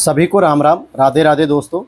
सभी को राम राम, राधे राधे दोस्तों।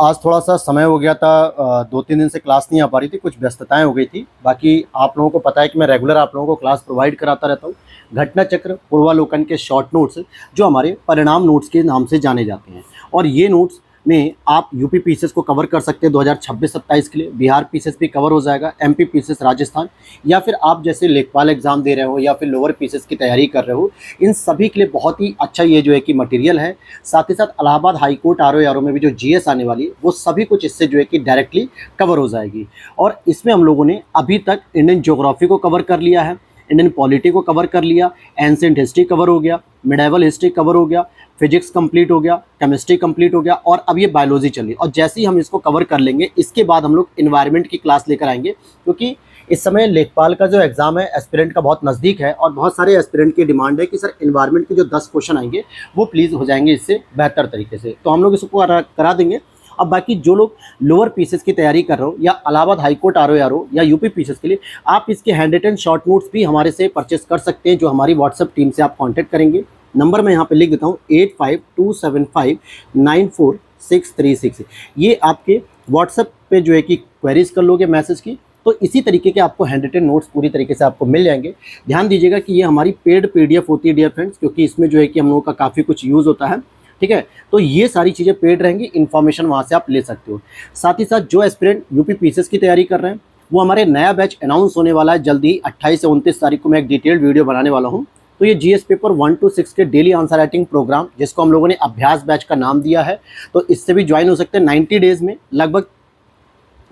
आज थोड़ा सा समय हो गया था, 2-3 दिन से क्लास नहीं आ पा रही थी, कुछ व्यस्तताएं हो गई थी। बाकी आप लोगों को पता है कि मैं रेगुलर आप लोगों को क्लास प्रोवाइड कराता रहता हूँ। घटना चक्र, पूर्वालोकन के शॉर्ट नोट्स जो हमारे परिणाम नोट्स के नाम से जाने जाते हैं, और ये नोट्स में आप यूपी पीसीएस को कवर कर सकते हैं 2026-27 के लिए। बिहार पीसीएस भी कवर हो जाएगा, एमपी पीसीएस राजस्थान, या फिर आप जैसे लेखपाल एग्जाम दे रहे हो या फिर लोअर पीसीएस की तैयारी कर रहे हो, इन सभी के लिए बहुत ही अच्छा ये जो है कि मटेरियल है। साथ ही साथ इलाहाबाद हाई कोर्ट आरओ में भी जो जीएस आने वाली है वो सभी कुछ इससे जो है कि डायरेक्टली कवर हो जाएगी। और इसमें हम लोगों ने अभी तक इंडियन ज्योग्राफी को कवर कर लिया है, इंडियन पॉलिटी को कवर कर लिया, एंसेंट हिस्ट्री कवर हो गया, मिडाइवल हिस्ट्री कवर हो गया, फिजिक्स कंप्लीट हो गया, केमिस्ट्री कंप्लीट हो गया, और अब ये बायोलॉजी चल रही है। और जैसे ही हम इसको कवर कर लेंगे, इसके बाद हम लोग इन्वायरमेंट की क्लास लेकर आएंगे, क्योंकि इस समय लेखपाल का जो एग्जाम है एस्पिरेंट का बहुत नज़दीक है, और बहुत सारे एस्पिरेंट की डिमांड है कि सर इन्वायरमेंट के जो 10 क्वेश्चन आएंगे वो प्लीज़ हो जाएंगे इससे बेहतर तरीके से, तो हम लोग इसको करा देंगे। अब बाकी जो लोग लोअर पीसीएस की तैयारी कर रहे हो, या इलाहाबाद हाई कोर्ट आरओ या यूपी पीसीएस के लिए, आप इसके हैंड रिटन शॉर्ट नोट्स भी हमारे से परचेस कर सकते हैं, जो हमारी व्हाट्सएप टीम से आप कांटेक्ट करेंगे। नंबर मैं यहाँ पे लिख देता हूँ 8527594636। ये आपके व्हाट्सएप पे जो है कि क्वेरीज कर लोगे मैसेज की, तो इसी तरीके के आपको हैंड रिटन नोट्स पूरी तरीके से आपको मिल जाएंगे। ध्यान दीजिएगा कि ये हमारी पेड पीडीएफ होती है डियर फ्रेंड्स, क्योंकि इसमें जो है कि हम लोगों का काफ़ी कुछ यूज़ होता है, ठीक है। तो ये सारी चीज़ें पेड रहेंगी, इन्फॉर्मेशन वहाँ से आप ले सकते हो। साथ ही साथ जो एस्पिरेंट यूपी पीसीएस की तैयारी कर रहे हैं, वो हमारे नया बैच अनाउंस होने वाला है जल्दी ही। 28 से 29 तारीख को मैं एक डिटेल्ड वीडियो बनाने वाला हूँ। तो ये जीएस पेपर 1 to 6 के डेली आंसर राइटिंग प्रोग्राम, जिसको हम लोगों ने अभ्यास बैच का नाम दिया है, तो इससे भी ज्वाइन हो सकते हैं। 90 डेज में लगभग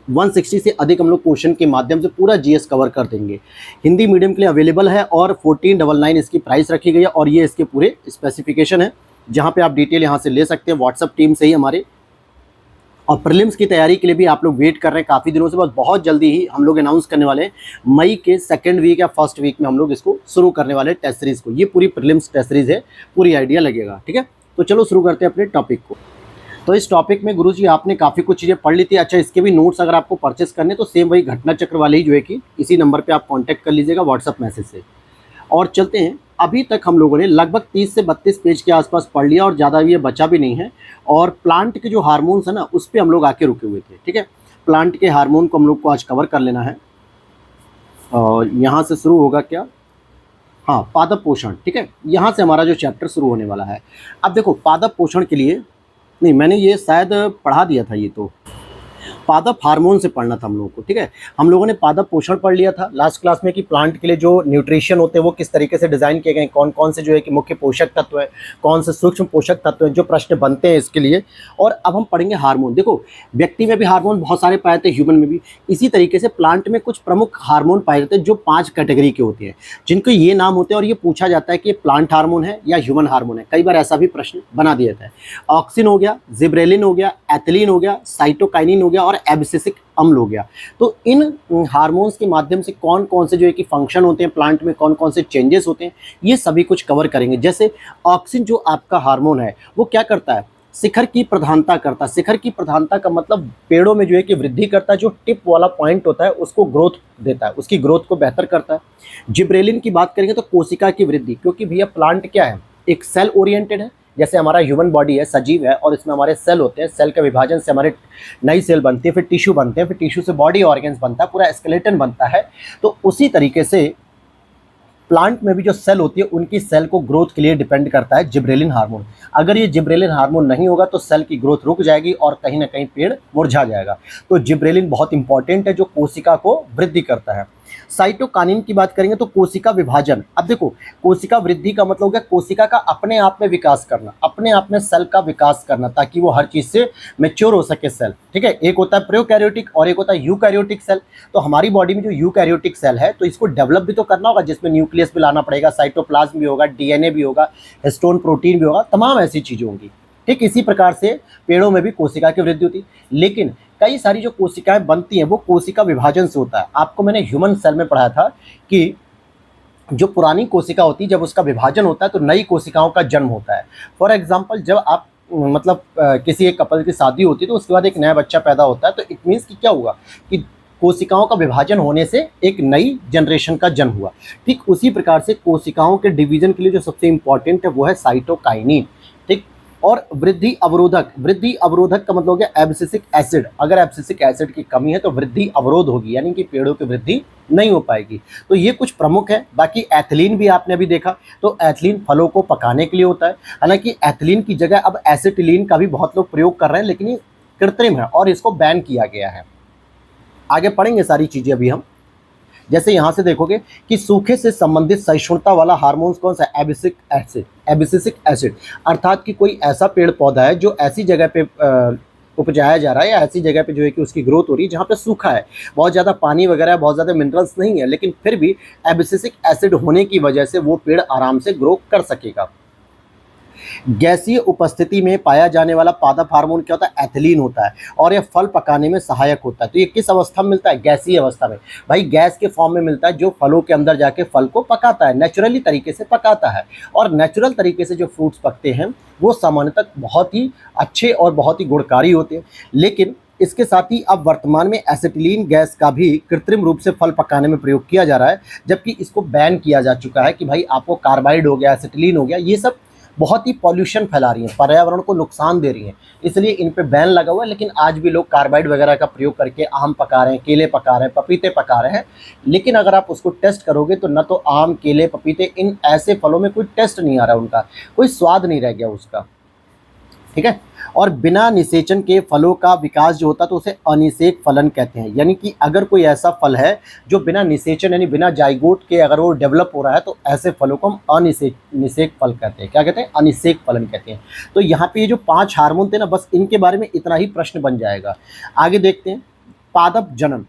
160 से अधिक हम लोग क्वेश्चन के माध्यम से पूरा जीएस कवर कर देंगे। हिंदी मीडियम के लिए अवेलेबल है, और 1499 इसकी प्राइस रखी गई है, और ये इसके पूरे स्पेसिफिकेशन है, जहाँ पे आप डिटेल यहाँ से ले सकते हैं व्हाट्सएप टीम से ही हमारे। और प्रीलिम्स की तैयारी के लिए भी आप लोग वेट कर रहे हैं काफ़ी दिनों से, बस बहुत जल्दी ही हम लोग अनाउंस करने वाले हैं। मई के 2nd वीक या 1st वीक में हम लोग इसको शुरू करने वाले हैं टेस्ट सीरीज़ को। ये पूरी प्रीलिम्स टेस्ट सीरीज़ है, पूरी आइडिया लगेगा, ठीक है। तो चलो शुरू करते हैं अपने टॉपिक को। तो इस टॉपिक में गुरुजी आपने काफ़ी कुछ चीज़ें पढ़ ली थी। अच्छा, इसके भी नोट्स अगर आपको परचेस करने, तो सेम वही घटना चक्र वाले ही जो है कि इसी नंबर पर आप कॉन्टैक्ट कर लीजिएगा व्हाट्सअप मैसेज से। और चलते हैं, अभी तक हम लोगों ने लगभग 30 से 32 पेज के आसपास पढ़ लिया, और ज़्यादा ये बचा भी नहीं है। और प्लांट के जो हार्मोन्स है ना, उस पर हम लोग आके रुके हुए थे, ठीक है। प्लांट के हार्मोन को हम लोग को आज कवर कर लेना है, और यहाँ से शुरू होगा क्या, हाँ, पादप पोषण, ठीक है। यहाँ से हमारा जो चैप्टर शुरू होने वाला है। अब देखो, पादप पोषण के लिए नहीं, मैंने ये शायद पढ़ा दिया था, ये तो पादप हार्मोन से पढ़ना था हम लोगों को, ठीक है। हम लोगों ने पादप पोषण पढ़ लिया था लास्ट क्लास में, कि प्लांट के लिए जो न्यूट्रिशन होते हैं वो किस तरीके से डिज़ाइन किए गए, कौन कौन से जो है कि मुख्य पोषक तत्व हैं, कौन से सूक्ष्म पोषक तत्व हैं, जो प्रश्न बनते हैं इसके लिए। और अब हम पढ़ेंगे हार्मोन। देखो, व्यक्ति में भी हार्मोन बहुत सारे पाए जाते हैं, ह्यूमन में भी। इसी तरीके से प्लांट में कुछ प्रमुख हार्मोन पाए जाते हैं, जो 5 कैटेगरी के होते हैं, जिनको ये नाम होते हैं, और ये पूछा जाता है कि ये प्लांट हार्मोन है या ह्यूमन हार्मोन है। कई बार ऐसा भी प्रश्न बना दिया जाता है। ऑक्सिन हो गया, जिब्रेलिन हो गया, एथिलीन हो गया, साइटोकाइनिन हो गया, और एब्सिसिक अम्ल हो गया। तो इन हार्मोन्स के माध्यम से कौन कौन से जो है कि फंक्शन होते हैं प्लांट में, कौन कौन से चेंजेस होते हैं, ये सभी कुछ कवर करेंगे। जैसे ऑक्सिन जो आपका हार्मोन है, वो क्या करता है, शिखर की प्रधानता करता है। शिखर की प्रधानता का मतलब पेड़ों में जो है कि वृद्धि करता है। जो टिप वाला पॉइंट होता है उसको ग्रोथ देता है, उसकी ग्रोथ को बेहतर करता है। जिब्रेलिन की बात करेंगे तो कोशिका की वृद्धि, क्योंकि भैया प्लांट क्या है, एक सेल ओरिएंटेड है। जैसे हमारा ह्यूमन बॉडी है, सजीव है, और इसमें हमारे सेल होते हैं। सेल के विभाजन से हमारे नई सेल बनती है, फिर टिश्यू बनते हैं, फिर टिश्यू से बॉडी ऑर्गन्स बनता है, पूरा स्केलेटन बनता है। तो उसी तरीके से प्लांट में भी जो सेल होती है, उनकी सेल को ग्रोथ के लिए डिपेंड करता है जिब्रेलिन हार्मोन। अगर ये जिब्रेलिन हार्मोन नहीं होगा तो सेल की ग्रोथ रुक जाएगी, और कहीं ना कहीं पेड़ मुरझा जाएगा। तो जिब्रेलिन बहुत इंपॉर्टेंट है, जो कोशिका को वृद्धि करता है। साइटोकाइनिन की बात करेंगे तो कोशिका विभाजन। अब देखो, कोशिका वृद्धि का मतलब हो गया कोशिका का अपने आप में विकास करना, अपने आप में सेल का विकास करना, ताकि वो हर चीज़ से मैच्योर हो सके सेल, ठीक है। एक होता है प्रोकैरियोटिक और एक होता है यूकैरियोटिक सेल। तो हमारी बॉडी में जो यूकैरियोटिक सेल है, तो इसको डेवलप भी तो करना होगा, जिसमें न्यूक्लियस भी लाना पड़ेगा, साइटोप्लाज्म भी होगा, डीएनए भी होगा, हिस्टोन प्रोटीन भी होगा, तमाम ऐसी चीज़ें होंगी। ठीक इसी प्रकार से पेड़ों में भी कोशिका की वृद्धि होती है। लेकिन कई सारी जो कोशिकाएं बनती हैं वो कोशिका विभाजन से होता है। आपको मैंने ह्यूमन सेल में पढ़ा था कि जो पुरानी कोशिका होती है, जब उसका विभाजन होता है तो नई कोशिकाओं का जन्म होता है। फॉर एग्जाम्पल, जब आप मतलब किसी एक कपल की शादी होती है तो उसके बाद एक नया बच्चा पैदा होता है, तो इट मीन्स कि क्या हुआ कि कोशिकाओं का विभाजन होने से एक नई जनरेशन का जन्म हुआ। ठीक उसी प्रकार से कोशिकाओं के डिवीजन के लिए जो सबसे इम्पॉर्टेंट है वो है साइटोकाइनिन। ठीक, और वृद्धि अवरोधक का मतलब हो गया एब्सिसिक एसिड। अगर एब्सिसिक एसिड की कमी है तो वृद्धि अवरोध होगी, यानी कि पेड़ों की वृद्धि नहीं हो पाएगी। तो ये कुछ प्रमुख है। बाकी एथिलीन भी आपने अभी देखा, तो एथिलीन फलों को पकाने के लिए होता है। हालांकि एथिलीन की जगह अब एसिटिलीन का भी बहुत लोग प्रयोग कर रहे हैं, लेकिन ये कृत्रिम है और इसको बैन किया गया है। आगे पढ़ेंगे सारी चीजें अभी हम। जैसे यहाँ से देखोगे कि सूखे से संबंधित सहिष्णुता वाला हार्मोन कौन सा है? एबिसिसिक एसिड। अर्थात कि कोई ऐसा पेड़ पौधा है जो ऐसी जगह पे उपजाया जा रहा है या ऐसी जगह पे जो है कि उसकी ग्रोथ हो रही है जहाँ पे सूखा है, बहुत ज़्यादा पानी वगैरह है, बहुत ज़्यादा मिनरल्स नहीं है, लेकिन फिर भी एबिसिसिक एसिड होने की वजह से वो पेड़ आराम से ग्रो कर सकेगा। गैसीय उपस्थिति में पाया जाने वाला पादप हार्मोन क्या होता है? एथिलीन होता है, और यह फल पकाने में सहायक होता है। तो ये किस अवस्था में मिलता है? गैसीय अवस्था में। भाई गैस के फॉर्म में मिलता है, जो फलों के अंदर जाके फल को पकाता है, नेचुरली तरीके से पकाता है। और नेचुरल तरीके से जो फ्रूट्स पकते हैं वो सामान्यतः बहुत ही अच्छे और बहुत ही गुणकारी होते हैं। लेकिन इसके साथ ही अब वर्तमान में एसिटिलीन गैस का भी कृत्रिम रूप से फल पकाने में प्रयोग किया जा रहा है, जबकि इसको बैन किया जा चुका है कि भाई आपको कार्बाइड हो गया, एसिटिलीन हो गया, ये सब बहुत ही पॉल्यूशन फैला रही हैं, पर्यावरण को नुकसान दे रही हैं, इसलिए इन पे बैन लगा हुआ है। लेकिन आज भी लोग कार्बाइड वगैरह का प्रयोग करके आम पका रहे हैं, केले पका रहे हैं, पपीते पका रहे हैं। लेकिन अगर आप उसको टेस्ट करोगे तो न तो आम, केले, पपीते, इन ऐसे फलों में कोई टेस्ट नहीं आ रहा, उनका कोई स्वाद नहीं रह गया उसका, ठीक है। और बिना निषेचन के फलों का विकास जो होता है तो उसे अनिषेक फलन कहते हैं। यानी कि अगर कोई ऐसा फल है जो बिना निषेचन यानी बिना जाइगोट के अगर वो डेवलप हो रहा है तो ऐसे फलों को हम निषेक फल कहते हैं। क्या कहते हैं? अनिषेक फलन कहते हैं। तो यहाँ पे ये जो 5 हार्मोन थे ना, बस इनके बारे में इतना ही प्रश्न बन जाएगा। आगे देखते हैं पादप जनन।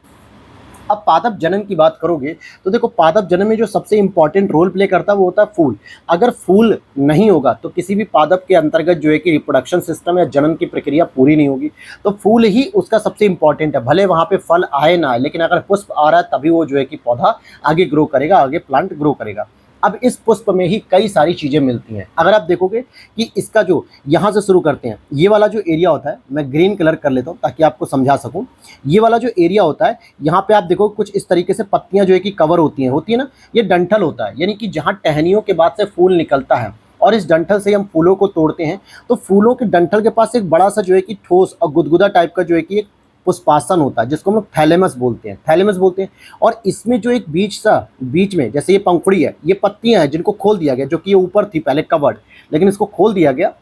अब पादप जनन की बात करोगे तो देखो, पादप जनन में जो सबसे इंपॉर्टेंट रोल प्ले करता है वो होता है फूल। अगर फूल नहीं होगा तो किसी भी पादप के अंतर्गत जो है कि रिप्रोडक्शन सिस्टम या जनन की प्रक्रिया पूरी नहीं होगी। तो फूल ही उसका सबसे इंपॉर्टेंट है। भले वहाँ पे फल आए ना आए, लेकिन अगर पुष्प आ रहा है तभी वो जो है कि पौधा आगे ग्रो करेगा, आगे प्लांट ग्रो करेगा। अब इस पुष्प में ही कई सारी चीज़ें मिलती हैं। अगर आप देखोगे कि इसका जो यहाँ से शुरू करते हैं, ये वाला जो एरिया होता है, मैं ग्रीन कलर कर लेता हूँ ताकि आपको समझा सकूँ। ये वाला जो एरिया होता है, यहाँ पे आप देखो कुछ इस तरीके से पत्तियाँ जो है कि कवर होती है ना, ये डंठल होता है। यानी कि जहाँ टहनियों के बाद से फूल निकलता है और इस डंठल से हम फूलों को तोड़ते हैं, तो फूलों के डंठल के पास एक बड़ा सा जो है कि ठोस और गुदगुदा टाइप का जो है कि एक पुष्पासन होता है, जिसको हम लोग थैलेमस बोलते हैं। और इसमें जो एक बीच में जैसे ये पंखुड़ी है, ये पत्तियां हैं जिनको खोल दिया गया, जो कि ये ऊपर थी पहले कवर्ड, लेकिन इसको खोल दिया गया।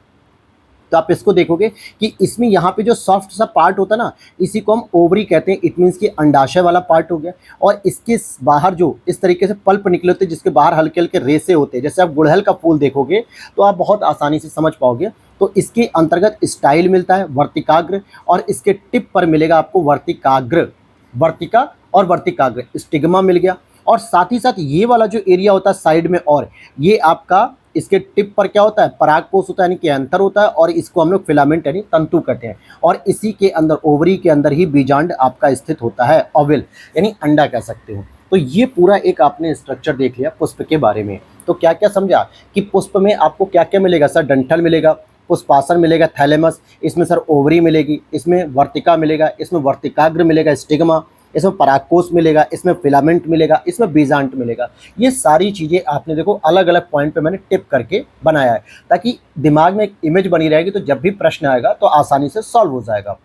तो आप इसको देखोगे कि इसमें यहाँ पे जो सॉफ्ट सा पार्ट होता है ना, इसी को हम ओवरी कहते हैं। इट मीन्स कि अंडाशय वाला पार्ट हो गया। और इसके बाहर जो इस तरीके से पल्प निकले होते हैं, जिसके बाहर हल्के हल्के रेसे होते हैं। जैसे आप गुड़हल का फूल देखोगे तो आप बहुत आसानी से समझ पाओगे। तो इसके अंतर्गत स्टाइल मिलता है, वर्तिकाग्र, और इसके टिप पर मिलेगा आपको वर्तिका और वर्तिकाग्र, स्टिग्मा मिल गया। और साथ ही साथ ये वाला जो एरिया होता है साइड में, और ये आपका इसके टिप पर क्या होता है? परागकोश होता है, यानी कि एंथर होता है, और इसको हम लोग फिलामेंट यानी तंतु कहते हैं। और इसी के अंदर ओवरी के अंदर ही बीजांड आपका स्थित होता है, ओवल यानी अंडा कह सकते हो। तो ये पूरा एक आपने स्ट्रक्चर देख लिया पुष्प के बारे में। तो क्या क्या समझा कि पुष्प में आपको क्या क्या मिलेगा? सर डंठल मिलेगा, पुष्पासन मिलेगा, थैलेमस, इसमें सर ओवरी मिलेगी, इसमें वर्तिका मिलेगा, इसमें वर्तिकाग्र मिलेगा, स्टिग्मा, इसमें परागकोश मिलेगा, इसमें फिलामेंट मिलेगा, इसमें बीजांड मिलेगा। ये सारी चीज़ें आपने देखो अलग अलग पॉइंट पे मैंने टिप करके बनाया है, ताकि दिमाग में एक इमेज बनी रहेगी, तो जब भी प्रश्न आएगा तो आसानी से सॉल्व हो जाएगा।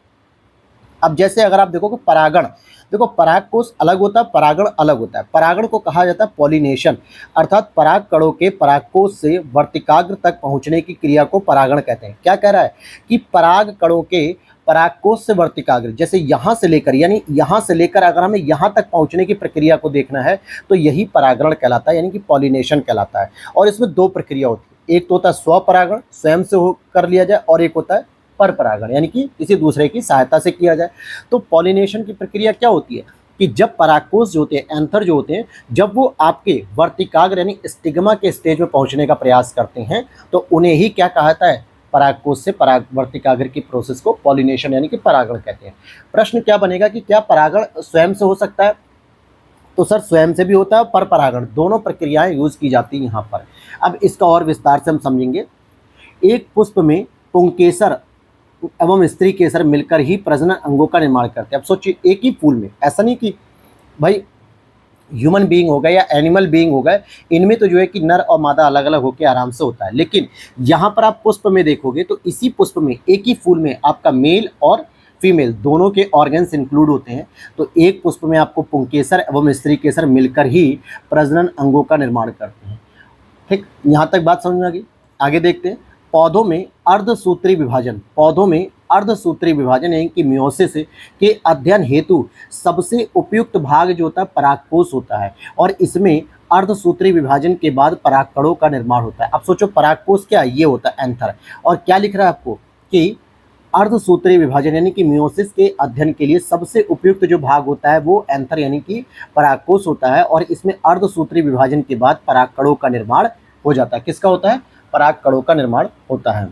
अब जैसे अगर आप देखोगे परागण, देखो परागकोश अलग होता है, परागण अलग होता है। परागण को कहा जाता है पॉलिनेशन, अर्थात पराग कणों के परागकोश से वर्तिकाग्र तक पहुंचने की क्रिया को परागण कहते हैं। क्या कह रहा है कि पराग कणों के परागकोश से वर्तिकाग्र, जैसे यहाँ से लेकर, यानी यहाँ से लेकर अगर हमें यहाँ तक पहुँचने की प्रक्रिया को देखना है तो यही परागण कहलाता है, यानी कि पॉलिनेशन कहलाता है। और इसमें 2 प्रक्रिया होती है, एक तो होता है स्वपरागण, स्वयं से हो कर लिया जाए, और एक होता है पर परागण, यानी कि किसी दूसरे की सहायता से किया जाए। तो पॉलिनेशन की प्रक्रिया क्या होती है कि जब परागकोश जो होते हैं, एंथर जो होते हैं, जब वो आपके वर्तिकाग्र यानी स्टिग्मा के स्टेज में पहुंचने का प्रयास करते हैं तो उन्हें ही क्या कहा जाता है? परागकोश से वर्तिकाग्र की प्रोसेस को पॉलिनेशन यानी कि परागण कहते हैं। प्रश्न क्या बनेगा कि क्या परागण स्वयं से हो सकता है? तो सर स्वयं से भी होता है, पर परागण, दोनों प्रक्रियाएं यूज की जाती हैं यहाँ पर। अब इसका और विस्तार से हम समझेंगे। एक पुष्प में पुंकेसर एवं स्त्री केसर मिलकर ही प्रजनन अंगों का निर्माण करते हैं। अब सोचिए, एक ही फूल में, ऐसा नहीं कि भाई ह्यूमन बीइंग हो गए या एनिमल बीइंग हो गए, इनमें तो जो है कि नर और मादा अलग अलग होकर आराम से होता है। लेकिन यहाँ पर आप पुष्प में देखोगे तो इसी पुष्प में एक ही फूल में आपका मेल और फीमेल दोनों के ऑर्गन्स इंक्लूड होते हैं। तो एक पुष्प में आपको पुंकेसर एवं स्त्री केसर मिलकर ही प्रजनन अंगों का निर्माण करते हैं। ठीक, यहाँ तक बात समझ में आ गई। आगे देखते हैं, पौधों में अर्धसूत्री विभाजन। पौधों में अर्धसूत्री विभाजन यानी कि मियोसिस के अध्ययन हेतु सबसे उपयुक्त भाग जो होता है परागकोश होता है, और इसमें अर्धसूत्री विभाजन के बाद परागकणों का निर्माण होता है। अब सोचो परागकोश क्या है, ये होता है एंथर, और क्या लिख रहा है आपको कि अर्धसूत्री विभाजन यानी कि मियोसिस के अध्ययन के लिए सबसे उपयुक्त जो भाग होता है वो एंथर यानी कि परागकोश होता है, और इसमें अर्धसूत्री विभाजन के बाद परागकणों का निर्माण हो जाता है। किसका होता है? परागकणों का निर्माण होता है।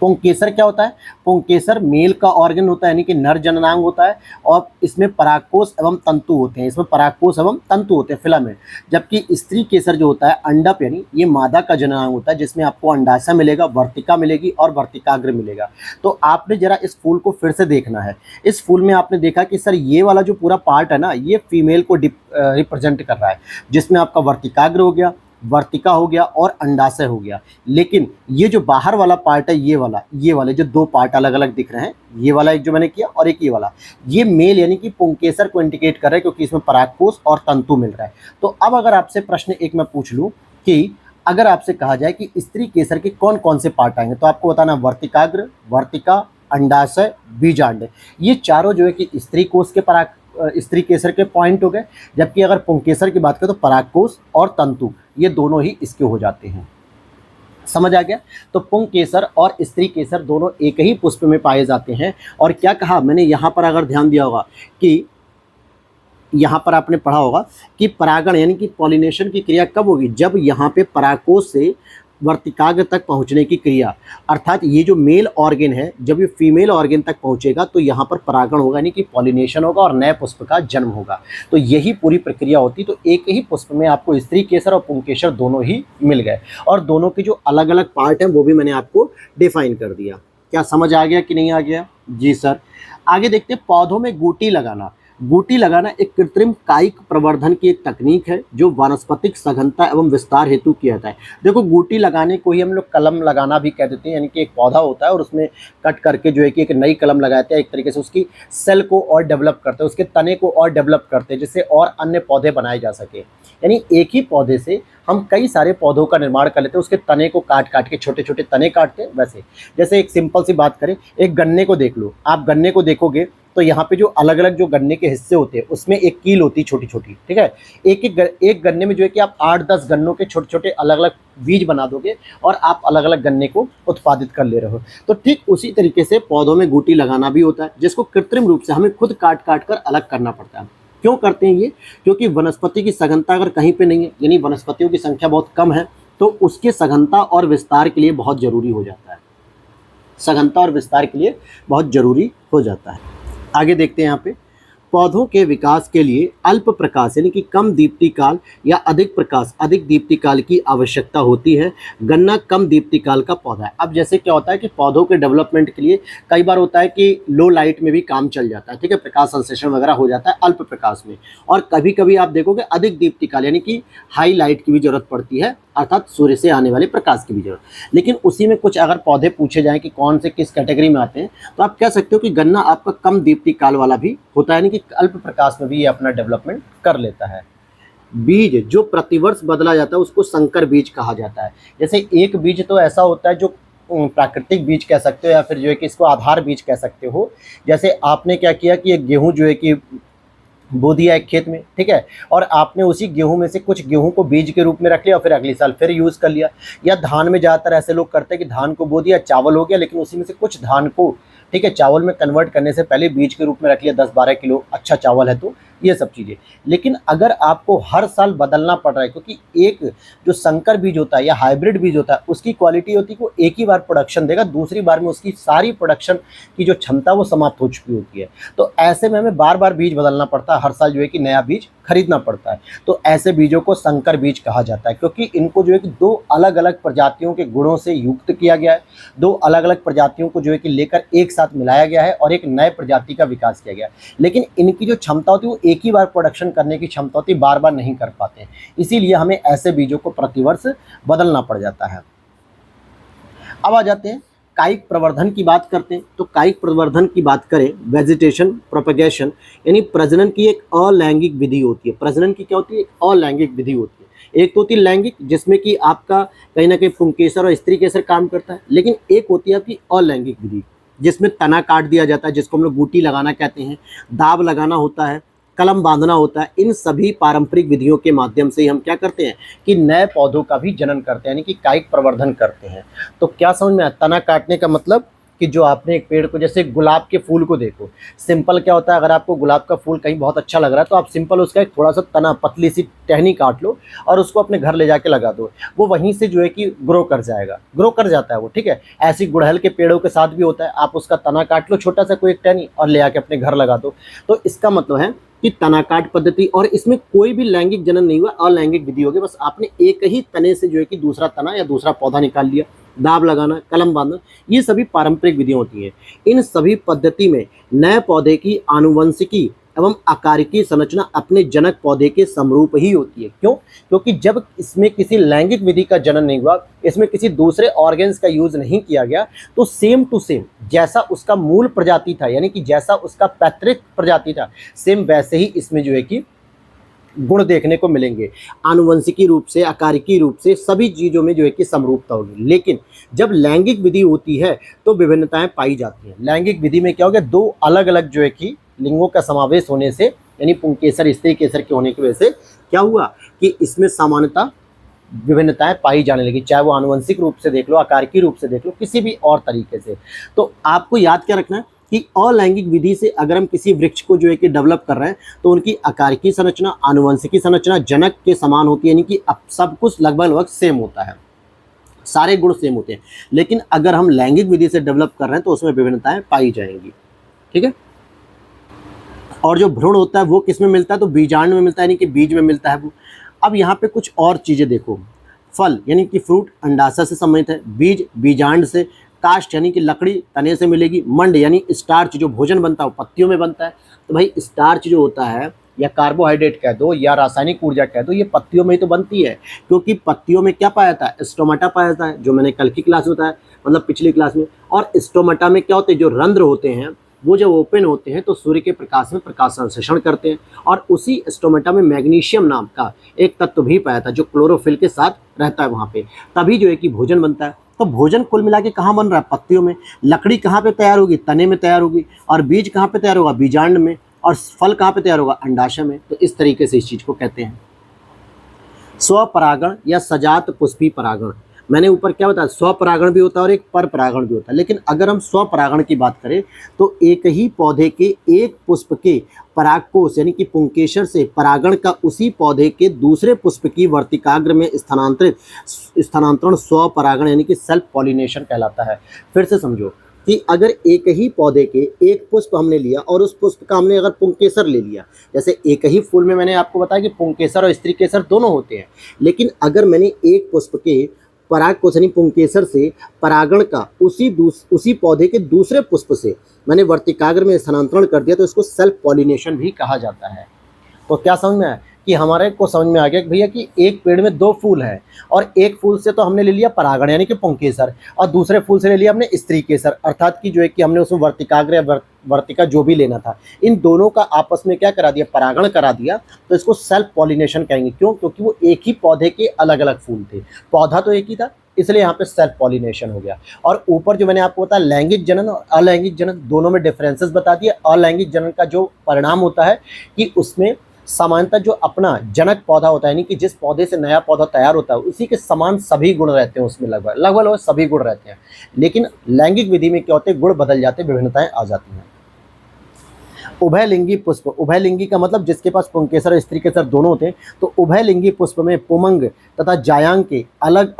पुंकेसर क्या होता है? पुंकेसर मेल का ऑर्गन होता है यानी कि नर जननांग होता है, और इसमें परागकोश एवं तंतु होते हैं। इसमें परागकोश एवं तंतु होते हैं, फिलामेंट। जबकि स्त्री केसर जो होता है अंडप यानी ये मादा का जननांग होता है, जिसमें आपको अंडाशय मिलेगा, वर्तिका मिलेगी और वर्तिकाग्र मिलेगा। तो आपने जरा इस फूल को फिर से देखना है। इस फूल में आपने देखा कि सर ये वाला जो पूरा पार्ट है ना, ये फीमेल को रिप्रेजेंट कर रहा है, जिसमें आपका वर्तिकाग्र हो गया, वर्तिका हो गया और अंडाशय हो गया। लेकिन ये जो बाहर वाला पार्ट है, ये वाले जो दो पार्ट अलग अलग दिख रहे हैं, ये वाला एक जो मैंने किया और एक ये वाला, ये मेल यानी कि पुंकेसर को इंडिकेट कर रहा है, क्योंकि इसमें परागकोश और तंतु मिल रहा है। तो अब अगर आपसे प्रश्न एक मैं पूछ लूँ कि अगर आपसे कहा जाए कि स्त्री केसर के कौन कौन से पार्ट आएंगे, तो आपको बताना वर्तिकाग्र, वर्तिका, अंडाशय, बीजांड, ये चारों जो है कि स्त्री केसर के पॉइंट हो गए। जबकि अगर पुंकेसर की बात करें तो परागकोश और तंतु ये दोनों ही इसके हो जाते हैं। समझ आ गया? तो पुंकेसर और स्त्री केसर दोनों एक ही पुष्प में पाए जाते हैं। और क्या कहा मैंने यहाँ पर, अगर ध्यान दिया होगा कि यहाँ पर आपने पढ़ा होगा कि परागण यानी कि पॉलिनेशन की क्रिया कब होगी? जब यहाँ पे परागकोश से वर्तिकाग्र तक पहुंचने की क्रिया, अर्थात ये जो मेल ऑर्गन है जब ये फीमेल ऑर्गन तक पहुंचेगा तो यहाँ पर परागण होगा यानी कि पॉलिनेशन होगा और नए पुष्प का जन्म होगा। तो यही पूरी प्रक्रिया होती। तो एक ही पुष्प में आपको स्त्री केसर और पुंकेसर दोनों ही मिल गए, और दोनों के जो अलग अलग पार्ट हैं वो भी मैंने आपको डिफाइन कर दिया। क्या समझ आ गया कि नहीं आ गया? जी सर। आगे देखते हैं, पौधों में गूटी लगाना। गूटी लगाना एक कृत्रिम कायिक प्रवर्धन की एक तकनीक है जो वानस्पतिक सघनता एवं विस्तार हेतु किया जाता है। देखो, गूटी लगाने को ही हम लोग कलम लगाना भी कह देते हैं, यानी कि एक पौधा होता है और उसमें कट करके जो है कि एक नई कलम लगाते हैं, एक तरीके से उसकी सेल को और डेवलप करते हैं, उसके तने को और डेवलप करते हैं, जिससे और अन्य पौधे बनाए जा सके। यानी एक ही पौधे से हम कई सारे पौधों का निर्माण कर लेते हैं, उसके तने को काट काट के छोटे छोटे तने काटते हैं। वैसे जैसे एक सिंपल सी बात करें, एक गन्ने को देख लो, आप गन्ने को देखोगे तो यहाँ पे जो अलग अलग जो गन्ने के हिस्से होते हैं उसमें एक कील होती है छोटी छोटी, ठीक है। एक गन्ने में जो है कि आप 8-10 गन्नों के छोटे छोटे अलग अलग बीज बना दोगे और आप अलग अलग गन्ने को उत्पादित कर ले रहे हो। तो ठीक उसी तरीके से पौधों में गूटी लगाना भी होता है, जिसको कृत्रिम रूप से हमें खुद काट काट कर अलग करना पड़ता है। क्यों करते हैं ये? क्योंकि वनस्पति की सघनता अगर कहीं पे नहीं है, यानी वनस्पतियों की संख्या बहुत कम है, तो उसके सघनता और विस्तार के लिए बहुत जरूरी हो जाता है। सघनता और विस्तार के लिए बहुत जरूरी हो जाता है। आगे देखते हैं यहाँ पे, पौधों के विकास के लिए अल्प प्रकाश यानी कि कम दीप्ति काल या अधिक प्रकाश अधिक दीप्ति काल की आवश्यकता होती है। गन्ना कम दीप्ति काल का पौधा है। अब जैसे क्या होता है कि पौधों के डेवलपमेंट के लिए कई बार होता है कि लो लाइट में भी काम चल जाता है, ठीक है, प्रकाश संश्लेषण वगैरह हो जाता है अल्प प्रकाश में, और कभी कभी आप देखोगे अधिक दीप्ति काल यानी कि हाई लाइट की भी जरूरत पड़ती है, अर्थात सूर्य से आने वाले प्रकाश की भी जरूरत। लेकिन उसी में कुछ अगर पौधे पूछे जाएं कि कौन से किस कैटेगरी में आते हैं, तो आप कह सकते हो कि गन्ना आपका कम दीप्ति काल वाला भी होता है, यानी कि अल्प प्रकाश में भी ये अपना डेवलपमेंट कर लेता है। बीज जो प्रतिवर्ष बदला जाता है उसको संकर बीज कहा जाता है। जैसे एक बीज तो ऐसा होता है जो प्राकृतिक बीज कह सकते हो, या फिर जो है कि इसको आधार बीज कह सकते हो। जैसे आपने क्या किया कि एक गेहूं जो है कि बो दिया एक खेत में, ठीक है, और आपने उसी गेहूं में से कुछ गेहूं को बीज के रूप में रख लिया और फिर अगले साल फिर यूज़ कर लिया। या धान में ज़्यादातर ऐसे लोग करते हैं कि धान को बो दिया, चावल हो गया, लेकिन उसी में से कुछ धान को, ठीक है, चावल में कन्वर्ट करने से पहले बीज के रूप में रख लिया, 10-12 किलो अच्छा चावल है तो ये सब चीज़ें। लेकिन अगर आपको हर साल बदलना पड़ रहा है, क्योंकि एक जो संकर बीज होता है या हाइब्रिड बीज होता है उसकी क्वालिटी होती है कि वो एक ही बार प्रोडक्शन देगा, दूसरी बार में उसकी सारी प्रोडक्शन की जो क्षमता वो समाप्त हो चुकी होती है। तो ऐसे में हमें बार बार बीज बदलना पड़ता है, हर साल जो है कि नया बीज खरीदना पड़ता है। तो ऐसे बीजों को संकर बीज कहा जाता है, क्योंकि इनको जो है कि दो अलग अलग प्रजातियों के गुणों से युक्त किया गया है, दो अलग अलग प्रजातियों को जो है कि लेकर एक साथ मिलाया गया है और एक नए प्रजाति का विकास किया गया है। लेकिन इनकी जो क्षमता होती है वो एक ही बार प्रोडक्शन करने की क्षमता होती है, बार बार नहीं कर पाते हैं, इसीलिए हमें ऐसे बीजों को प्रतिवर्ष बदलना पड़ जाता है। अब आ जाते हैं कायिक प्रवर्धन की बात करते हैं। तो कायिक प्रवर्धन की बात करें, वेजिटेशन प्रोपेगेशन यानी प्रजनन की एक अलैंगिक विधि होती है। प्रजनन की क्या होती है? एक अलैंगिक विधि होती है। एक तो होती है लैंगिक, जिसमें कि आपका कहीं ना कहीं पुंकेसर और स्त्री केसर काम करता है, लेकिन एक होती है आपकी अलैंगिक विधि, जिसमें तना काट दिया जाता है, जिसको हम लोग बूटी लगाना कहते हैं, दाब लगाना होता है, कलम बांधना होता है। इन सभी पारंपरिक विधियों के माध्यम से हम क्या करते हैं कि नए पौधों का भी जनन करते हैं, यानी कि कायिक प्रवर्धन करते हैं। तो क्या समझ में आया? तना काटने का मतलब कि जो आपने एक पेड़ को, जैसे गुलाब के फूल को देखो, सिंपल क्या होता है, अगर आपको गुलाब का फूल कहीं बहुत अच्छा लग रहा है तो आप सिंपल उसका एक थोड़ा सा तना, पतली सी टहनी काट लो और उसको अपने घर ले जाके लगा दो, वो वहीं से जो है कि ग्रो कर जाएगा, ग्रो कर जाता है वो, ठीक है। ऐसे ही गुड़हल के पेड़ों के साथ भी होता है, आप उसका तना काट लो छोटा सा कोई एक टहनी और ले आके अपने घर लगा दो। तो इसका मतलब है कि तनाकाट पद्धति, और इसमें कोई भी लैंगिक जनन नहीं हुआ, अलैंगिक विधि होगी। बस आपने एक ही तने से जो है कि दूसरा तना या दूसरा पौधा निकाल लिया। दाब लगाना, कलम बांधना, ये सभी पारंपरिक विधियां होती हैं। इन सभी पद्धति में नए पौधे की आनुवंशिकी एवं आकारिकी संरचना अपने जनक पौधे के समरूप ही होती है। क्यों? क्योंकि जब इसमें किसी लैंगिक विधि का जनन नहीं हुआ, इसमें किसी दूसरे ऑर्गेन्स का यूज नहीं किया गया, तो सेम टू सेम जैसा उसका मूल प्रजाति था, यानी कि जैसा उसका पैतृक प्रजाति था, सेम वैसे ही इसमें जो है कि गुण देखने को मिलेंगे। आनुवंशिकी रूप से, आकारिकी रूप से सभी चीज़ों में जो है कि समरूपता होगी। लेकिन जब लैंगिक विधि होती है तो विभिन्नताएं पाई जाती हैं। लैंगिक विधि में क्या हो गया, दो अलग अलग जो है कि लिंगों का समावेश होने से, यानी पुंकेसर स्त्री केसर के होने की वजह से क्या हुआ कि इसमें समानता, विभिन्नताएं पाई जाने लगी, चाहे वो आनुवंशिक रूप से देख लो, आकारिकी रूप से देख लो, किसी भी और तरीके से। तो आपको याद क्या रखना है कि अलैंगिक विधि से अगर हम किसी वृक्ष को जो है कि डेवलप कर रहे हैं तो उनकी आकारिकी संरचना, आनुवंशिकी संरचना जनक के समान होती है, यानी कि अब सब कुछ लगभग सेम होता है, सारे गुण सेम होते हैं। लेकिन अगर हम लैंगिक विधि से डेवलप कर रहे हैं तो उसमें विभिन्नताएं पाई जाएंगी, ठीक है। और जो भ्रूण होता है वो किस में मिलता है? तो बीजांड में मिलता है, यानी कि बीज में मिलता है वो। अब यहाँ पे कुछ और चीज़ें देखो, फल यानी कि फ्रूट अंडाशय से संबंधित है, बीज बीजांड से, काष्ठ यानी कि लकड़ी तने से मिलेगी, मंड यानी स्टार्च जो भोजन बनता है वो पत्तियों में बनता है। तो भाई स्टार्च जो होता है, या कार्बोहाइड्रेट कह दो या रासायनिक ऊर्जा कह दो, ये पत्तियों में ही तो बनती है, क्योंकि पत्तियों में क्या पाया जाता है? स्टोमाटा पाया जाता है, जो मैंने कल की क्लास में बताया, मतलब पिछली क्लास में। और स्टोमाटा में क्या होते हैं, जो रंध्र होते हैं वो जब ओपन होते हैं तो सूर्य के प्रकाश में प्रकाश संश्लेषण करते हैं, और उसी स्टोमेटा में मैग्नीशियम नाम का एक तत्व भी पाया था जो क्लोरोफिल के साथ रहता है वहाँ पे, तभी जो है कि भोजन बनता है। तो भोजन कुल मिला के कहाँ बन रहा है? पत्तियों में। लकड़ी कहाँ पे तैयार होगी? तने में तैयार होगी। और बीज कहाँ पे तैयार होगा? बीजांड में। और फल कहाँ पे तैयार होगा? अंडाशय में। तो इस तरीके से इस चीज़ को कहते हैं स्वपरागण या सजात पुष्पी परागण। मैंने ऊपर क्या बताया, स्वपरागण भी होता है और एक पर परागण भी होता है। लेकिन अगर हम स्वपरागण की बात करें तो एक ही पौधे के एक पुष्प के परागकोश यानी कि पुंकेसर से परागण का उसी पौधे के दूसरे पुष्प की वर्तिकाग्र में स्थानांतरण स्वपरागण यानी कि सेल्फ पॉलिनेशन कहलाता है। फिर से समझो कि अगर एक ही पौधे के एक पुष्प हमने लिया और उस पुष्प का हमने अगर पुंकेसर ले लिया, जैसे एक ही फूल में मैंने आपको बताया कि पुंकेसर और स्त्री केसर दोनों होते हैं, लेकिन अगर मैंने एक पुष्प के परागकोश यानी पुंकेसर से परागण का उसी पौधे के दूसरे पुष्प से मैंने वर्तिकाग्र में स्थानांतरण कर दिया, तो इसको सेल्फ पॉलिनेशन भी कहा जाता है। तो क्या समझ में आया कि हमारे को समझ में आ गया कि भैया कि एक पेड़ में दो फूल हैं और एक फूल से तो हमने ले लिया परागण यानी कि पुंकेसर, और दूसरे फूल से ले लिया हमने स्त्री केसर, अर्थात कि जो है कि हमने उसमें वर्तिकाग्र या वर्तिका जो भी लेना था, इन दोनों का आपस में क्या करा दिया? परागण करा दिया। तो इसको सेल्फ पॉलिनेशन कहेंगे। क्यों? क्योंकि वो एक ही पौधे के अलग अलग फूल थे, पौधा तो एक ही था, इसलिए यहाँ पे सेल्फ पॉलिनेशन हो गया। और ऊपर जो मैंने आपको बताया लैंगिक जनन और अलैंगिक जनन दोनों में डिफरेंसेस बता दिए। अलैंगिक जनन का जो परिणाम होता है कि उसमें सामान्यतः जो अपना जनक पौधा होता है यानी कि जिस पौधे से नया पौधा तैयार होता है उसी के समान सभी गुण रहते हैं, उसमें लगभग सभी गुण रहते हैं। लेकिन लैंगिक विधि में क्या होते हैं? गुण बदल जाते, विभिन्नताएं आ जाती हैं। उभयलिंगी पुष्प, उभयलिंगी का मतलब जिसके पास पुंकेसर और स्त्री केसर दोनों होते हैं। तो उभयलिंगी पुष्प में पुमंग तथा जायांग के अलग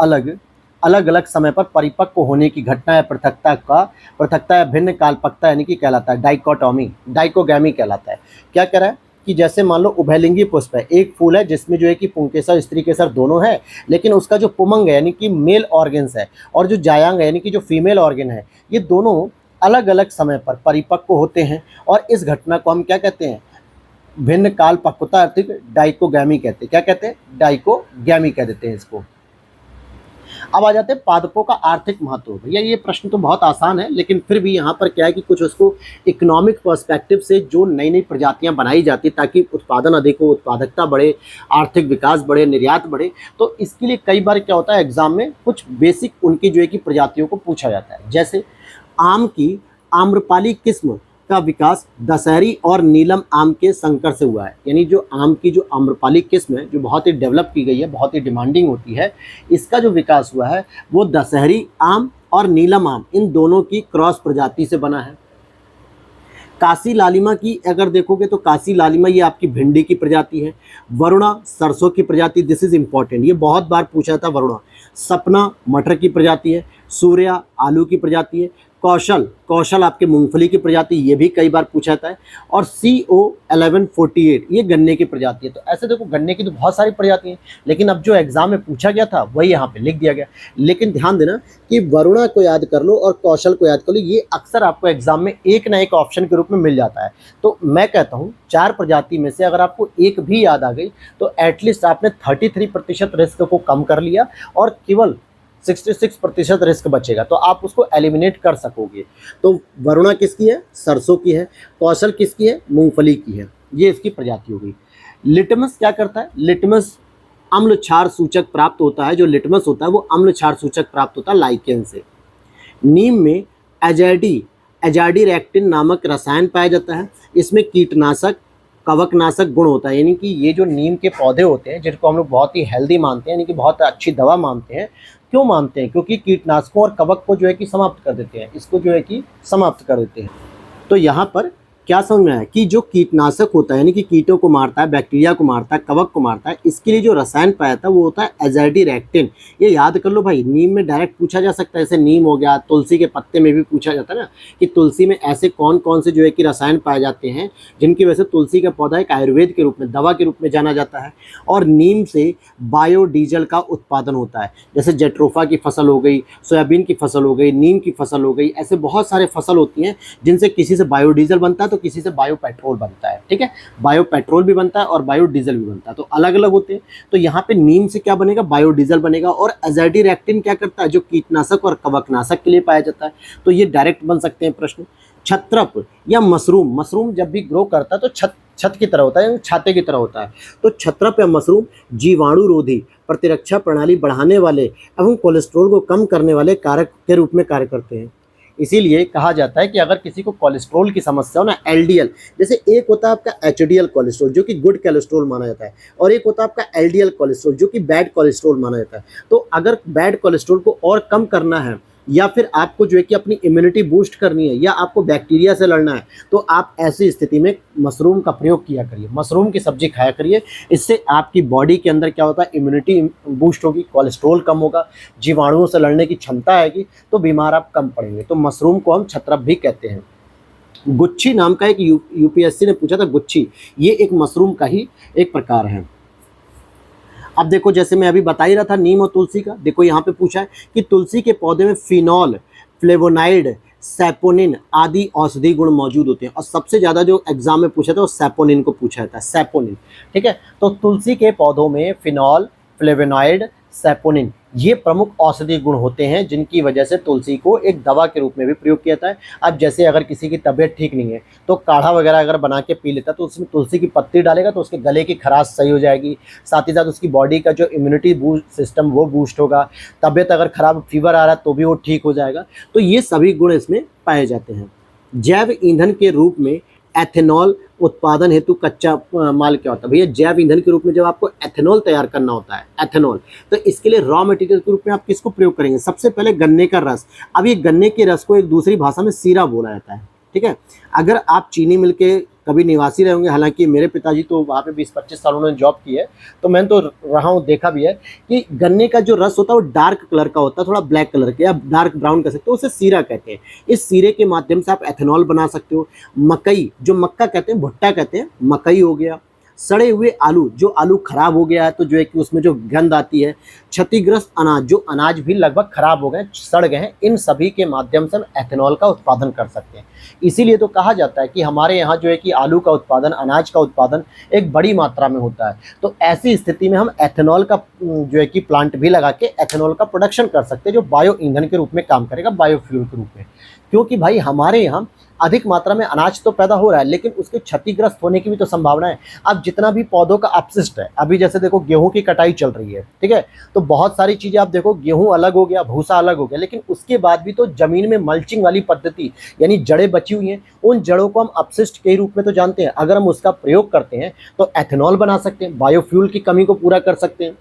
अलग समय पर परिपक्व होने की घटना या पृथकता या भिन्न कालपकता यानी कि कहलाता है डाइकोटॉमी, डाइकोगैमी कहलाता है। क्या कह रहा है कि जैसे मान लो उभयलिंगी पुष्प है, एक फूल है जिसमें जो है कि पुंकेसर स्त्रीकेसर दोनों है, लेकिन उसका जो पुमंग है यानी कि मेल ऑर्गन्स है और जो जायांग है यानी कि जो फीमेल ऑर्गन है, ये दोनों अलग अलग समय पर परिपक्व होते हैं और इस घटना को हम क्या कहते हैं, भिन्न काल पक्वता अर्थात डाइकोगैमी कहते हैं। क्या कहते हैं? डाइकोगैमी कह देते हैं इसको। अब आ जाते हैं पादपों का आर्थिक महत्व। भैया ये प्रश्न तो बहुत आसान है, लेकिन फिर भी यहाँ पर क्या है कि कुछ उसको इकोनॉमिक पर्सपेक्टिव से जो नई नई प्रजातियाँ बनाई जाती ताकि उत्पादन अधिक हो, उत्पादकता बढ़े, आर्थिक विकास बढ़े, निर्यात बढ़े, तो इसके लिए कई बार क्या होता है एग्जाम में कुछ बेसिक उनकी जो है कि प्रजातियों को पूछा जाता है। जैसे आम की आम्रपाली किस्म का विकास दशहरी और नीलम आम के संकर से हुआ है। यानी जो आम की जो आम्रपाली किस्म है जो बहुत ही डेवलप की गई है, बहुत ही डिमांडिंग होती है, इसका जो विकास हुआ है वो दशहरी आम और नीलम आम इन दोनों की क्रॉस प्रजाति से बना है। काशी लालिमा की अगर देखोगे तो काशी लालिमा ये आपकी भिंडी की प्रजाति है। वरुणा सरसों की प्रजाति, दिस इज इंपॉर्टेंट, ये बहुत बार पूछा था वरुणा। सपना मटर की प्रजाति है। सूर्या आलू की प्रजाति है। कौशल आपके मूंगफली की प्रजाति, ये भी कई बार पूछा जाता है। और CO1148 ये गन्ने की प्रजाति है। तो ऐसे देखो गन्ने की तो बहुत सारी प्रजाति हैं, लेकिन अब जो एग्जाम में पूछा गया था वही यहाँ पे लिख दिया गया। लेकिन ध्यान देना कि वरुणा को याद कर लो और कौशल को याद कर लो, ये अक्सर आपको एग्जाम में एक ना एक ऑप्शन के रूप में मिल जाता है। तो मैं कहता हूँ 4 प्रजाति में से अगर आपको एक भी याद आ गई तो एटलीस्ट आपने 33% रिस्क को कम कर लिया और केवल 66% रिस्क बचेगा, तो आप उसको एलिमिनेट कर सकोगे। तो वरुणा किसकी है? सरसों की है। कौशल किसकी है? मूंगफली की है। ये इसकी प्रजाति हो गई। लिटमस क्या करता है? लिटमस अम्ल क्षार सूचक प्राप्त होता है। जो लिटमस होता है वो अम्ल क्षार सूचक प्राप्त होता है लाइकेन से। नीम में एजाडीरेक्टिन नामक रसायन पाया जाता है। इसमें कीटनाशक कवकनाशक गुण होता है। यानी कि ये जो नीम के पौधे होते हैं जिनको हम लोग बहुत ही हेल्दी मानते हैं, यानी कि बहुत अच्छी दवा मानते हैं। क्यों मानते हैं? क्योंकि कीटनाशकों और कवक को जो है कि समाप्त कर देते हैं, इसको जो है कि समाप्त कर देते हैं। तो यहाँ पर क्या समझ में आया कि जो कीटनाशक होता है यानी कि कीटों को मारता है, बैक्टीरिया को मारता है, कवक को मारता है, इसके लिए जो रसायन पाया था वो होता है एजाडीरेक्टिन। ये याद कर लो भाई, नीम में डायरेक्ट पूछा जा सकता है, जैसे नीम हो गया, तुलसी के पत्ते में भी पूछा जाता है ना कि तुलसी में ऐसे कौन कौन से जो है कि रसायन पाए जाते हैं जिनकी वजह से तुलसी का पौधा एक आयुर्वेद के रूप में, दवा के रूप में जाना जाता है। और नीम से बायोडीजल का उत्पादन होता है। जैसे जेट्रोफा की फसल हो गई, सोयाबीन की फसल हो गई, नीम की फसल हो गई, ऐसे बहुत सारे फसल होती हैं जिनसे किसी से बायोडीजल बनता है तो किसी से बायो पेट्रोल बनता है। ठीक है, बायो पेट्रोल भी बनता है और बायोडीजल भी बनता है, तो अलग अलग होते हैं। तो यहाँ पे नीम से क्या बनेगा? बायोडीजल बनेगा। और एजाडीरेक्टिन क्या करता है? जो कीटनाशक और कवकनाशक के लिए पाया जाता है। तो ये डायरेक्ट बन सकते हैं प्रश्न। छत्रप या मशरूम जब भी ग्रो करता है तो छत की तरह होता है, छाते की तरह होता है। तो छत्रप या मशरूम जीवाणुरोधी, प्रतिरक्षा प्रणाली बढ़ाने वाले एवं कोलेस्ट्रॉल को कम करने वाले कारक के रूप में कार्य करते हैं। इसीलिए कहा जाता है कि अगर किसी को कोलेस्ट्रॉल की समस्या हो ना, एलडीएल, जैसे एक होता है आपका एचडीएल कोलेस्ट्रॉल जो कि गुड कोलेस्ट्रॉल माना जाता है, और एक होता है आपका एलडीएल कोलेस्ट्रॉल जो कि बैड कोलेस्ट्रॉल माना जाता है। तो अगर बैड कोलेस्ट्रॉल को और कम करना है या फिर आपको जो है कि अपनी इम्यूनिटी बूस्ट करनी है या आपको बैक्टीरिया से लड़ना है, तो आप ऐसी स्थिति में मशरूम का प्रयोग किया करिए, मशरूम की सब्जी खाया करिए। इससे आपकी बॉडी के अंदर क्या होता है? इम्यूनिटी बूस्ट होगी, कोलेस्ट्रॉल कम होगा, जीवाणुओं से लड़ने की क्षमता आएगी, तो बीमार आप कम पड़ेंगे। तो मशरूम को हम छत्रप भी कहते हैं। गुच्छी नाम का एक यूपीएससी ने पूछा था, गुच्छी ये एक मशरूम का ही एक प्रकार है। अब देखो जैसे मैं अभी बता ही रहा था नीम और तुलसी का, देखो यहाँ पे पूछा है कि तुलसी के पौधे में फिनॉल, फ्लेवोनाइड, सैपोनिन आदि औषधि गुण मौजूद होते हैं। और सबसे ज़्यादा जो एग्जाम में पूछा था वो सैपोनिन को पूछा जाता है, सैपोनिन। ठीक है, तो तुलसी के पौधों में फिनॉल, फ्लेवोनाइड, सैपोनिन ये प्रमुख औषधि गुण होते हैं जिनकी वजह से तुलसी को एक दवा के रूप में भी प्रयोग किया जाता है। अब जैसे अगर किसी की तबीयत ठीक नहीं है तो काढ़ा वगैरह अगर बना के पी लेता है तो उसमें तुलसी की पत्ती डालेगा तो उसके गले की खराश सही हो जाएगी, साथ ही साथ उसकी बॉडी का जो इम्यूनिटी बूस्ट सिस्टम वो बूस्ट होगा, तबीयत अगर खराब फीवर आ रहा है तो भी वो ठीक हो जाएगा। तो ये सभी गुण इसमें पाए जाते हैं। जैव ईंधन के रूप में एथेनॉल उत्पादन हेतु कच्चा माल क्या होता है? भैया जैव ईंधन के रूप में जब आपको एथेनॉल तैयार करना होता है, एथेनॉल, तो इसके लिए रॉ मटेरियल के रूप में आप किसको प्रयोग करेंगे? सबसे पहले गन्ने का रस। अब ये गन्ने के रस को एक दूसरी भाषा में सीरा बोला जाता है। ठीक है, अगर आप चीनी मिल के कभी निवासी रहे होंगे, हालांकि मेरे पिताजी तो वहाँ पे 20-25 साल उन्होंने जॉब की है, तो मैंने तो रहा हूँ, देखा भी है कि गन्ने का जो रस होता है वो डार्क कलर का होता है, थोड़ा ब्लैक कलर का या डार्क ब्राउन कह सकते हो, उसे सीरा कहते हैं। इस सीरे के माध्यम से आप एथेनॉल बना सकते हो। मकई, जो मक्का कहते हैं, भुट्टा कहते हैं, मकई हो गया। सड़े हुए आलू, जो आलू खराब हो गया है तो जो है कि उसमें जो गंध आती है। क्षतिग्रस्त अनाज, जो अनाज भी लगभग खराब हो गए, सड़ गए हैं, इन सभी के माध्यम से हम एथेनॉल का उत्पादन कर सकते हैं। इसीलिए तो कहा जाता है कि हमारे यहाँ जो है कि आलू का उत्पादन, अनाज का उत्पादन एक बड़ी मात्रा में होता है। तो ऐसी स्थिति में हम एथेनॉल का जो है कि प्लांट भी लगा के एथेनॉल का प्रोडक्शन कर सकते हैं, जो बायो ईंधन के रूप में काम करेगा, बायोफ्यूल के रूप में। क्योंकि भाई हमारे यहाँ अधिक मात्रा में अनाज तो पैदा हो रहा है, लेकिन उसके क्षतिग्रस्त होने की भी तो संभावना है। अब जितना भी पौधों का अपशिष्ट है, अभी जैसे देखो गेहूं की कटाई चल रही है, ठीक है, तो बहुत सारी चीजें आप देखो, गेहूं अलग हो गया, भूसा अलग हो गया, लेकिन उसके बाद भी तो जमीन में मल्चिंग वाली पद्धति, यानी जड़ें बची हुई हैं, उन जड़ों को हम अपशिष्ट के रूप में तो जानते हैं। अगर हम उसका प्रयोग करते हैं तो एथेनॉल बना सकते हैं, बायोफ्यूल की कमी को पूरा कर सकते हैं।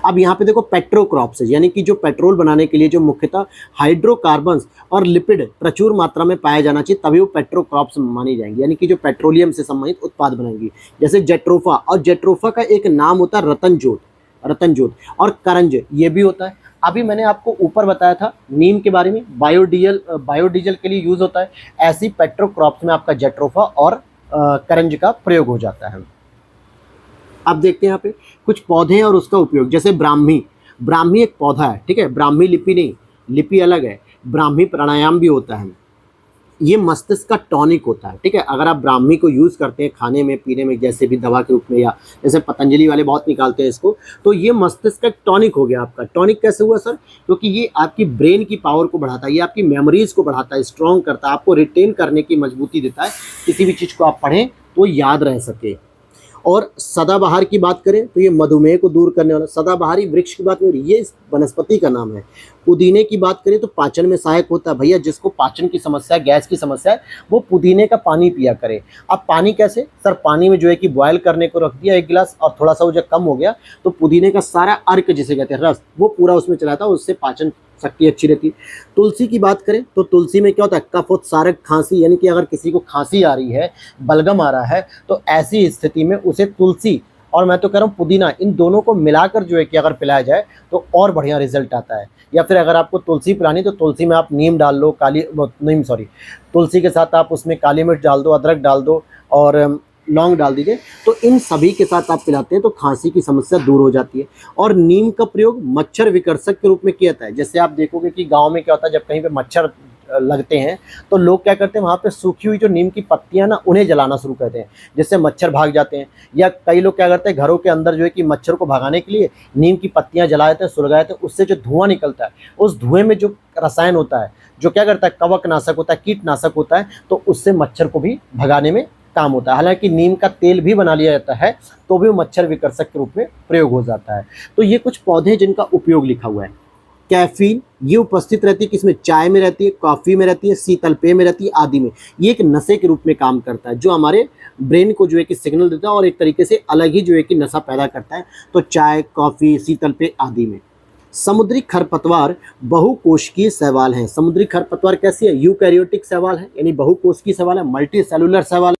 अब यहाँ पे देखो पेट्रोक्रॉप्स है, यानी कि जो पेट्रोल बनाने के लिए जो मुख्यतः हाइड्रोकार्बन्स और लिपिड प्रचुर मात्रा में पाया जाना चाहिए, तभी वो पेट्रोक्रॉप्स मानी जाएंगी, यानी कि जो पेट्रोलियम से संबंधित उत्पाद बनाएंगी। जैसे जेट्रोफा, और जेट्रोफा का एक नाम होता है रतनजोत और करंज, ये भी होता है। अभी मैंने आपको ऊपर बताया था नीम के बारे में, बायोडीजल के लिए यूज होता है। ऐसी पेट्रोक्रॉप्स में आपका जेट्रोफा और करंज का प्रयोग हो जाता है। अब देखते हैं यहाँ पे कुछ पौधे हैं और उसका उपयोग। जैसे ब्राह्मी एक पौधा है, ठीक है, ब्राह्मी लिपि नहीं, लिपि अलग है। ब्राह्मी प्राणायाम भी होता है, ये मस्तिष्क का टॉनिक होता है, ठीक है। अगर आप ब्राह्मी को यूज़ करते हैं खाने में, पीने में, जैसे भी दवा के रूप में, या जैसे पतंजलि वाले बहुत निकालते हैं इसको, तो ये मस्तिष्क का टॉनिक हो गया आपका। टॉनिक कैसे हुआ सर? क्योंकि ये आपकी ब्रेन की पावर को बढ़ाता है, ये आपकी मेमोरीज को बढ़ाता है, स्ट्रॉन्ग करता है, आपको रिटेन करने की मजबूती देता है, किसी भी चीज़ को आप पढ़ें तो याद रह सके। और सदाबहार की बात करें तो ये मधुमेह को दूर करने वाला, सदाबहारी वृक्ष की बात करें, ये इस वनस्पति का नाम है। पुदीने की बात करें तो पाचन में सहायक होता है। भैया जिसको पाचन की समस्या है, गैस की समस्या है, वो पुदीने का पानी पिया करे। अब पानी कैसे सर? पानी में जो है कि बॉयल करने को रख दिया 1 गिलास, और थोड़ा सा वो जब कम हो गया तो पुदीने का सारा अर्क जिसे कहते हैं, रस, वो पूरा उसमें चला था, उससे पाचन शक्ति अच्छी रहती है। तुलसी की बात करें तो तुलसी में क्या होता है? कफोत्सारक खांसी, यानी कि अगर किसी को खांसी आ रही है, बलगम आ रहा है, तो ऐसी स्थिति में उसे तुलसी और मैं तो कह रहा हूँ पुदीना, इन दोनों को मिलाकर जो है कि अगर पिलाया जाए तो और बढ़िया रिजल्ट आता है। या फिर अगर आपको तुलसी पिलानी तो तुलसी में आप नीम डाल लो, तुलसी के साथ आप उसमें काली मिर्च डाल दो, अदरक डाल दो और लौंग डाल दीजिए, तो इन सभी के साथ आप पिलाते हैं तो खांसी की समस्या दूर हो जाती है। और नीम का प्रयोग मच्छर विकर्षक के रूप में किया जाता है। जैसे आप देखोगे कि गांव में क्या होता है, जब कहीं पे मच्छर लगते हैं तो लोग क्या करते हैं, वहाँ पे सूखी हुई जो नीम की पत्तियां ना, उन्हें जलाना शुरू करते हैं, जिससे मच्छर भाग जाते हैं। या कई लोग क्या करते हैं, घरों के अंदर जो है कि मच्छर को भगाने के लिए नीम की पत्तियां जला देते हैं, सुलगा देते हैं, उससे जो धुआं निकलता है, उस धुएं में जो रसायन होता है, जो क्या करता है, कवकनाशक होता है, कीटनाशक होता है, तो उससे मच्छर को भी भगाने में काम होता है। हालांकि नीम का तेल भी बना लिया जाता है तो भी मच्छर विकर्षक के रूप में प्रयोग हो जाता है। तो ये कुछ पौधे जिनका उपयोग लिखा हुआ है। कैफीन, ये उपस्थित रहती है किसमें? चाय में रहती है, कॉफ़ी में रहती है, शीतल पेय में रहती है, आदि में। ये एक नशे के रूप में काम करता है, जो हमारे ब्रेन को जो है कि सिग्नल देता है और एक तरीके से अलग ही जो है कि नशा पैदा करता है। तो चाय, कॉफ़ी, शीतल पेय आदि में। समुद्री खरपतवार बहुकोशिकीय शैवाल हैं। समुद्री खरपतवार कैसी है? यूकैरियोटिक शैवाल है, यानी बहुकोशिकीय शैवाल है, मल्टी सेलुलर शैवाल।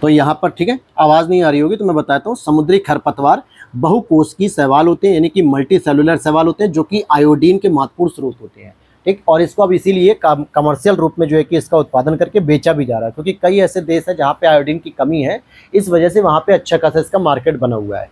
तो यहाँ पर ठीक है, आवाज़ नहीं आ रही होगी तो मैं बताता हूँ। समुद्री खरपतवार बहुकोशिकीय शैवाल होते हैं, यानी कि मल्टी सेलुलर शैवाल होते हैं, जो कि आयोडीन के महत्वपूर्ण स्रोत होते हैं, ठीक। और इसको अब इसीलिए कमर्शियल रूप में जो है कि इसका उत्पादन करके बेचा भी जा रहा है, क्योंकि कई ऐसे देश हैं जहाँ पे आयोडीन की कमी है, इस वजह से वहाँ पे अच्छा खासा इसका मार्केट बना हुआ है।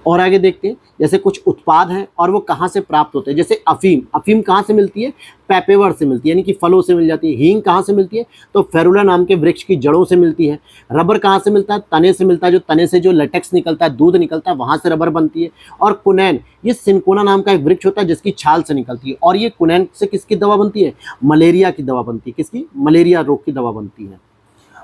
और आगे देखते हैं, जैसे कुछ उत्पाद हैं और वो कहाँ से प्राप्त होते हैं। जैसे अफीम, अफीम कहाँ से मिलती है? पेपेवर से मिलती है, यानी कि फलों से मिल जाती है। हींग कहाँ से मिलती है? तो फेरुला नाम के वृक्ष की जड़ों से मिलती है। रबर कहाँ से मिलता है? तने से मिलता है, जो तने से जो लेटेक्स निकलता है, दूध निकलता है, वहाँ से रबर बनती है। और कुनैन, ये सिनकोना नाम का एक वृक्ष होता है जिसकी छाल से निकलती है, और ये कुनैन से किसकी दवा बनती है? मलेरिया की दवा बनती है। किसकी? मलेरिया रोग की दवा बनती है।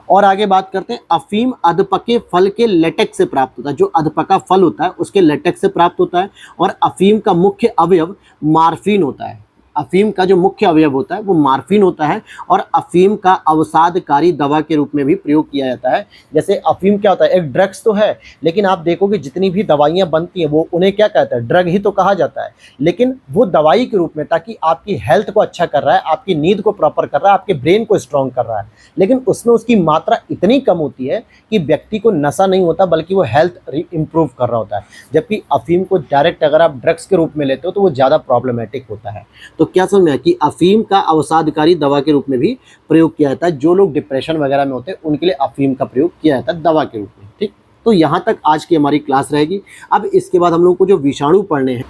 और आगे बात करते हैं, अफीम अधपके फल के लेटेक्स से प्राप्त होता है। जो अधपका फल होता है उसके लेटेक्स से प्राप्त होता है। और अफीम का मुख्य अवयव मार्फिन होता है। अफीम का जो मुख्य अवयव होता है वो मार्फिन होता है, और अफीम का अवसादकारी दवा के रूप में भी प्रयोग किया जाता है। जैसे अफीम क्या होता है? एक ड्रग्स तो है, लेकिन आप देखोगे जितनी भी दवाइयाँ बनती हैं वो उन्हें क्या कहता है? ड्रग ही तो कहा जाता है, लेकिन वो दवाई के रूप में, ताकि आपकी हेल्थ को अच्छा कर रहा है, आपकी नींद को प्रॉपर कर रहा है, आपके ब्रेन को स्ट्रॉन्ग कर रहा है, लेकिन उसमें उसकी मात्रा इतनी कम होती है कि व्यक्ति को नशा नहीं होता, बल्कि वो हेल्थ इंप्रूव कर रहा होता है। जबकि अफीम को डायरेक्ट अगर आप ड्रग्स के रूप में लेते हो तो वो ज़्यादा प्रॉब्लमेटिक होता है। तो क्या समझ में आया कि अफीम का अवसादकारी दवा के रूप में भी प्रयोग किया जाता है। जो लोग डिप्रेशन वगैरह में होते हैं उनके लिए अफीम का प्रयोग किया जाता है दवा के रूप में। ठीक, तो यहाँ तक आज की हमारी क्लास रहेगी। अब इसके बाद हम लोगों को जो विषाणु पढ़ने हैं,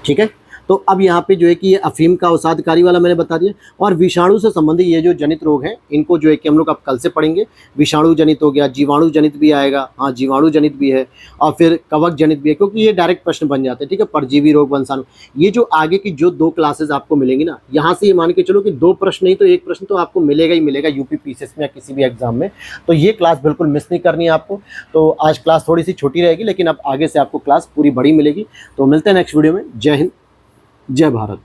ठीक है, तो अब यहाँ पे जो है कि ये अफीम का अवसादकारी वाला मैंने बता दिया, और विषाणु से संबंधित ये जो जनित रोग हैं इनको जो है कि हम लोग अब कल से पढ़ेंगे। विषाणु जनित हो गया, जीवाणु जनित भी आएगा, हाँ जीवाणु जनित भी है, और फिर कवक जनित भी है, क्योंकि ये डायरेक्ट प्रश्न बन जाते हैं। ठीक है, परजीवी रोग, वंशाणु, ये जो आगे की जो 2 क्लासेज आपको मिलेंगी ना, यहाँ से ये मान के चलो कि 2 प्रश्न नहीं तो 1 प्रश्न तो आपको मिलेगा ही मिलेगा यूपी पीसीएस में या किसी भी एग्जाम में। तो ये क्लास बिल्कुल मिस नहीं करनी है आपको। तो आज क्लास थोड़ी सी छोटी रहेगी, लेकिन अब आगे से आपको क्लास पूरी बड़ी मिलेगी। तो मिलते हैं नेक्स्ट वीडियो में। जय हिंद, जय भारत।